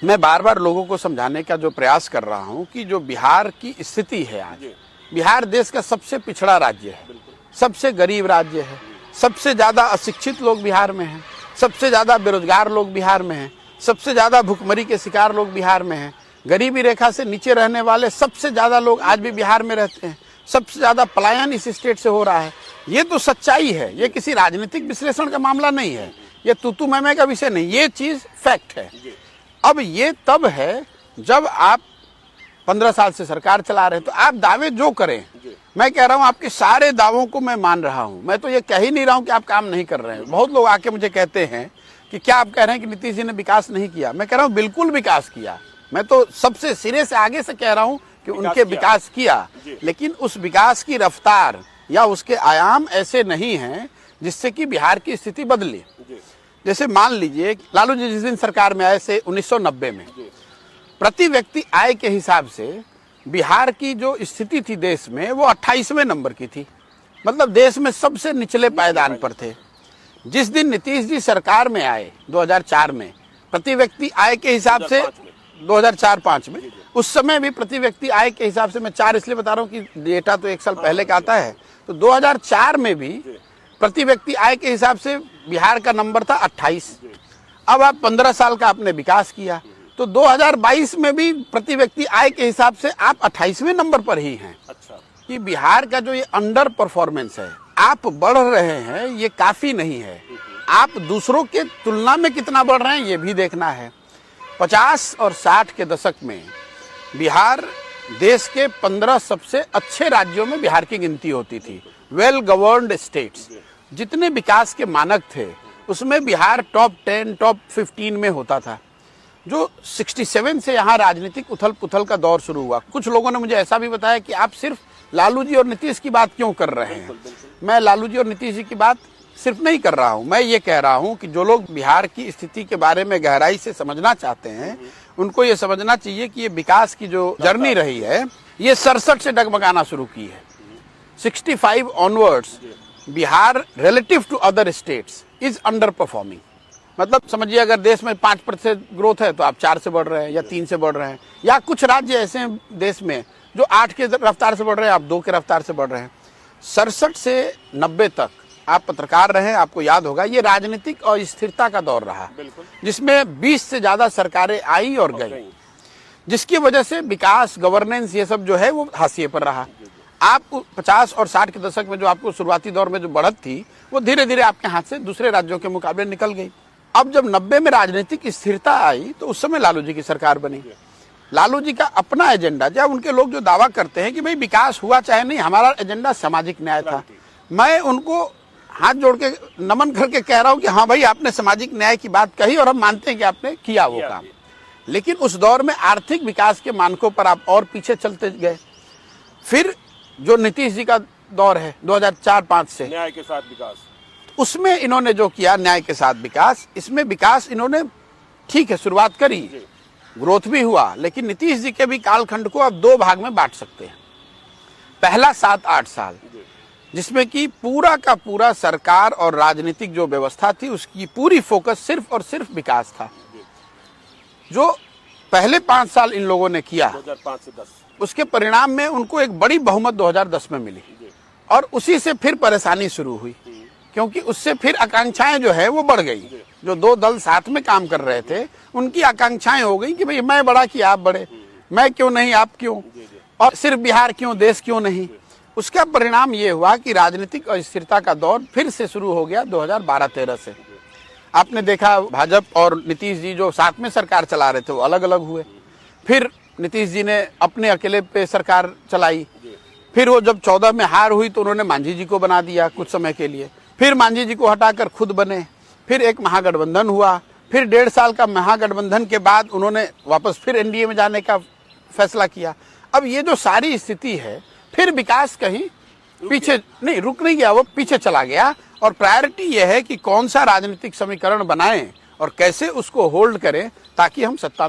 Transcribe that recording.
मैं बार बार लोगों को समझाने का जो प्रयास कर रहा हूं कि जो बिहार की स्थिति है आज, बिहार देश का सबसे पिछड़ा राज्य है, सबसे गरीब राज्य है, सबसे ज्यादा अशिक्षित लोग बिहार में हैं, सबसे ज्यादा बेरोजगार लोग बिहार में हैं, सबसे ज्यादा भुखमरी के शिकार लोग बिहार में हैं, गरीबी रेखा से नीचे रहने वाले सबसे ज्यादा लोग आज भी बिहार में रहते हैं, सबसे ज्यादा पलायन इस स्टेट से हो रहा है। ये तो सच्चाई है, ये किसी राजनीतिक विश्लेषण का मामला नहीं है, ये तूतू मैमे का विषय नहीं, ये चीज फैक्ट है। अब ये तब है जब आप 15 साल से सरकार चला रहे हैं, तो आप दावे जो करें, मैं कह रहा हूं आपके सारे दावों को मैं मान रहा हूं। मैं तो ये कह ही नहीं रहा हूं कि आप काम नहीं कर रहे हैं। बहुत लोग आके मुझे कहते हैं कि क्या आप कह रहे हैं कि नीतीश जी ने विकास नहीं किया। मैं कह रहा हूं बिल्कुल विकास किया। मैं तो सबसे सिरे से आगे से कह रहा हूं कि उनके विकास किया, लेकिन उस विकास की रफ्तार या उसके आयाम ऐसे नहीं हैं जिससे कि बिहार की स्थिति बदले। जैसे मान लीजिए लालू जी जिस दिन सरकार में आए से 1990 में प्रति व्यक्ति आय के हिसाब से बिहार की जो स्थिति थी देश में वो 28वें नंबर की थी, मतलब देश में सबसे निचले पायदान पर थे। जिस दिन नीतीश जी सरकार में आए 2004 में प्रति व्यक्ति आय के हिसाब से 2004-05 में, उस समय भी प्रति व्यक्ति आय के हिसाब से, मैं 4 इसलिए बता रहा हूँ कि डेटा तो 1 साल पहले का आता है, तो 2004 में भी प्रति व्यक्ति आय के हिसाब से बिहार का नंबर था 28। अब आप 15 साल का आपने विकास किया तो 2022 में भी प्रति व्यक्ति आय के हिसाब से आप 28वें नंबर पर ही हैं। अच्छा, कि बिहार का जो ये अंडर परफॉर्मेंस है, आप बढ़ रहे हैं, ये काफी नहीं है। आप दूसरों के तुलना में कितना बढ़ रहे हैं ये भी देखना है। 50 और 60 के दशक में बिहार देश के 15 सबसे अच्छे राज्यों में बिहार की गिनती होती थी, वेल गवर्न्ड स्टेट्स। जितने विकास के मानक थे उसमें बिहार टॉप 10, टॉप 15 में होता था। जो 67 से यहाँ राजनीतिक उथल पुथल का दौर शुरू हुआ, कुछ लोगों ने मुझे ऐसा भी बताया कि आप सिर्फ लालू जी और नीतीश की बात क्यों कर रहे हैं। मैं लालू जी और नीतीश जी की बात सिर्फ नहीं कर रहा हूं, मैं ये कह रहा हूं कि जो लोग बिहार की स्थिति के बारे में गहराई से समझना चाहते हैं उनको ये समझना चाहिए कि ये विकास की जो जर्नी रही है ये 67 से डगमगाना शुरू की है। 65 onwards Bihar relative to other states is underperforming. मतलब समझिए अगर देश में 5% ग्रोथ है तो आप 4 से बढ़ रहे हैं या 3 से बढ़ रहे हैं, या कुछ राज्य ऐसे हैं देश में जो 8 के रफ्तार से बढ़ रहे हैं, आप 2 के रफ्तार से बढ़ रहे हैं। 67 से 90 तक आप पत्रकार रहे, आपको याद होगा ये राजनीतिक अस्थिरता का दौर रहा, जिसमें 20 से ज्यादा सरकारें आई और गई, जिसकी वजह से विकास, गवर्नेंस ये सब जो है वो हाशिए पर रहा। आप 50 और 60 के दशक में जो आपको शुरुआती दौर में जो बढ़त थी वो धीरे धीरे आपके हाथ से दूसरे राज्यों के मुकाबले निकल गई। अब जब 90 में राजनीतिक स्थिरता आई तो उस समय लालू जी की सरकार बनी। लालू जी का अपना एजेंडा, जब उनके लोग जो दावा करते हैं कि भाई विकास हुआ चाहे नहीं, हमारा एजेंडा सामाजिक न्याय था, मैं उनको हाथ जोड़ के नमन करके कह रहा हूं कि हाँ भाई आपने सामाजिक न्याय की बात कही और हम मानते हैं कि आपने किया वो काम, लेकिन उस दौर में आर्थिक विकास के मानकों पर आप और पीछे चलते गए। फिर जो नीतीश जी का दौर है 2004-05 से न्याय के साथ विकास, उसमें इन्होंने जो किया न्याय के साथ विकास, इसमें विकास इन्होंने ठीक है शुरुआत करी, ग्रोथ भी हुआ, लेकिन नीतीश जी के भी कालखंड को आप 2 भाग में बांट सकते हैं। पहला 7-8 साल जिसमें कि पूरा का पूरा सरकार और राजनीतिक जो व्यवस्था थी उसकी पूरी फोकस सिर्फ और सिर्फ विकास था। जो पहले 5 साल इन लोगों ने किया 2005 से 10, उसके परिणाम में उनको एक बड़ी बहुमत 2010 में मिली और उसी से फिर परेशानी शुरू हुई, क्योंकि उससे फिर आकांक्षाएं जो है वो बढ़ गई। जो 2 दल साथ में काम कर रहे थे उनकी आकांक्षाएं हो गई कि भाई मैं बड़ा कि आप बड़े, मैं क्यों नहीं आप क्यों, और सिर्फ बिहार क्यों, देश क्यों नहीं। उसका परिणाम ये हुआ कि राजनीतिक अस्थिरता का दौर फिर से शुरू हो गया 2012-13 से। आपने देखा भाजपा और नीतीश जी जो साथ में सरकार चला रहे थे वो अलग अलग हुए, फिर नीतीश जी ने अपने अकेले पे सरकार चलाई, फिर वो जब 14 में हार हुई तो उन्होंने मांझी जी को बना दिया कुछ समय के लिए, फिर मांझी जी को हटाकर खुद बने, फिर एक महागठबंधन हुआ, फिर 1.5 साल का महागठबंधन के बाद उन्होंने वापस फिर एनडीए में जाने का फैसला किया। अब ये जो सारी स्थिति है, फिर विकास कहीं पीछे नहीं, रुक नहीं गया, वो पीछे चला गया। और प्रायोरिटी ये है कि कौन सा राजनीतिक समीकरण बनाएं और कैसे उसको होल्ड करें ताकि हम सत्ता